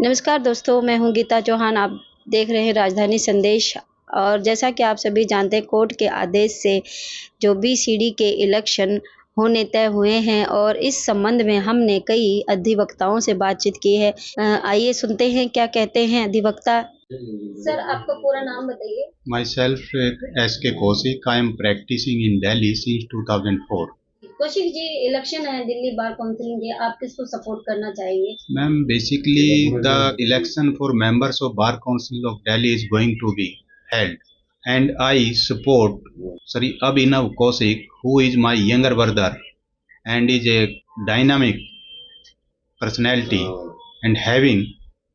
नमस्कार दोस्तों, मैं हूँ गीता चौहान। आप देख रहे हैं राजधानी संदेश। और जैसा कि आप सभी जानते हैं, कोर्ट के आदेश से जो बीसीडी के इलेक्शन होने तय हुए हैं और इस संबंध में हमने कई अधिवक्ताओं से बातचीत की है। आइए सुनते हैं क्या कहते हैं अधिवक्ता। सर, आपका पूरा नाम बताइए। Myself, S.K. Kaushik. I am practicing in Delhi since 2004. Kaushik ji, election है दिल्ली बार काउंसिल के, आप किसको सपोर्ट करना चाहेंगे? Ma'am, basically the election for members of Bar Council of Delhi is going to be held, and I support Sri Abhinav Kaushik, who is my younger brother and is a dynamic personality and having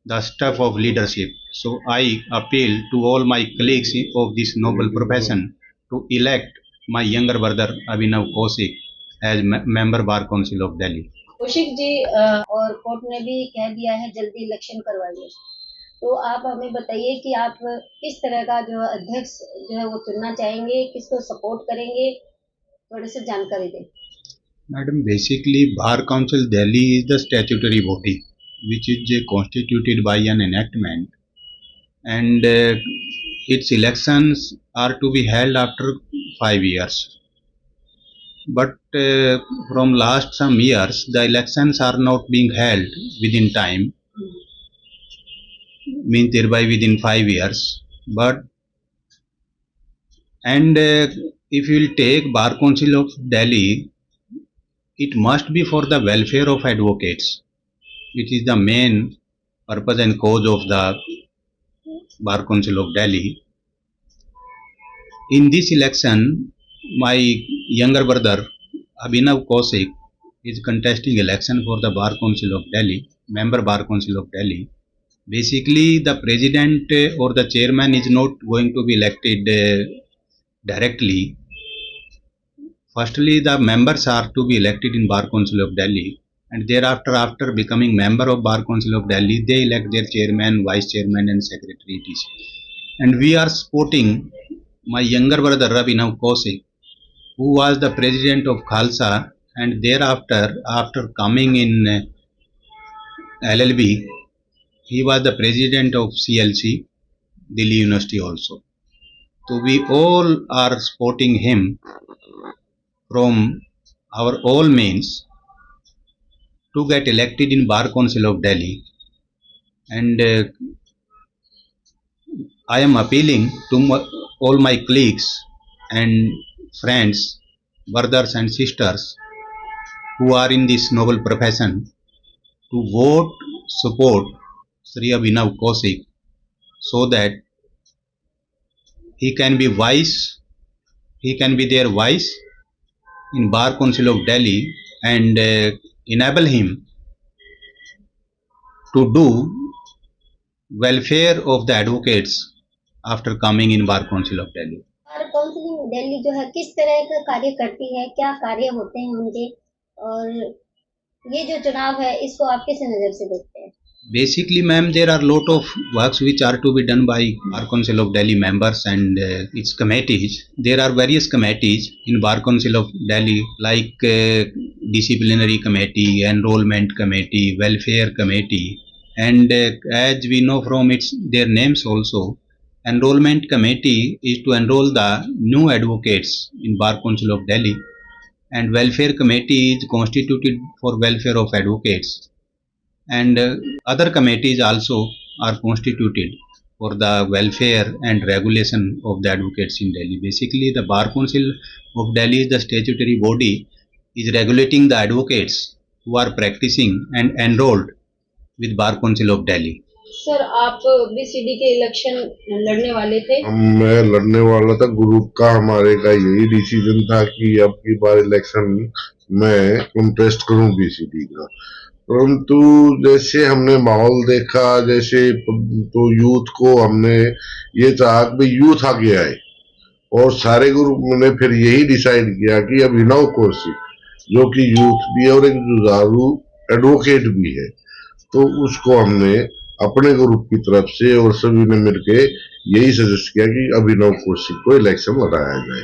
the stuff of leadership. So I appeal to all my colleagues of this noble profession to elect my younger brother Abhinav Kaushik as member Bar Council of Delhi. Kaushik ji, और court ने भी कह दिया है जल्दी election करवाइए, तो आप हमें बताइए कि आप किस तरह का जो अध्यक्ष जो है वो चुनना चाहेंगे, किसको सपोर्ट करेंगे, थोड़ी सी जानकारी दें। Madam, basically Bar Council Delhi is the statutory body which is constituted by an enactment, and its elections are to be held after 5 years. But from last some years the elections are not being held within time, means thereby within 5 years. But and if you will take Bar Council of Delhi, it must be for the welfare of advocates, which is the main purpose and cause of the Bar Council of Delhi. In this election, my younger brother Abhinav Kaushik is contesting election for the Bar Council of Delhi, member Bar Council of Delhi. Basically, the president or the chairman is not going to be elected directly. Firstly, the members are to be elected in Bar Council of Delhi, and thereafter, after becoming member of Bar Council of Delhi, they elect their chairman, vice chairman, and secretary etc. And we are supporting my younger brother Abhinav Kaushik, who was the president of Khalsa, and thereafter, after coming in LLB, he was the president of CLC, Delhi University also. So we all are supporting him from our all means to get elected in Bar Council of Delhi, and I am appealing to all my colleagues and friends, brothers and sisters who are in this noble profession to vote support Sri Abhinav Kaushik so that he can be their vice in Bar Council of Delhi, and enable him to do welfare of the advocates after coming in Bar Council of Delhi. Bar council Delhi जो है किस तरह का कार्य करती है, क्या कार्य होते हैं उनके, और ये जो चुनाव है इसको आप किस नजर से देखते हैं? Basically, ma'am, there are lot of works which are to be done by Bar Council of Delhi members and its committees. There are various committees in Bar Council of Delhi like disciplinary committee, enrollment committee, welfare committee, and as we know from their names also, enrollment committee is to enroll the new advocates in Bar Council of Delhi, and welfare committee is constituted for welfare of advocates, and other committees also are constituted for the welfare and regulation of the advocates in Delhi. Basically, the Bar Council of Delhi is the statutory body is regulating the advocates who are practicing and enrolled with Bar Council of Delhi. Sir, आप BCD के election लड़ने वाले थे? मैं लड़ने वाला था। Group का हमारे का यही डिसीजन था कि अब की बार इलेक्शन में कंटेस्ट करूं बीसीडी का, परंतु जैसे हमने माहौल देखा, जैसे तो यूथ को हमने ये चाहा कि यूथ आगे आए, और सारे ग्रुप ने फिर यही डिसाइड किया कि अभिनव कौशिक जो कि यूथ भी है और एक जुझारू एडवोकेट भी है, तो उसको हमने अपने ग्रुप की तरफ से और सभी ने मिलके यही सजेस्ट किया कि अभिनव कौशिक को इलेक्शन लड़ाया जाए।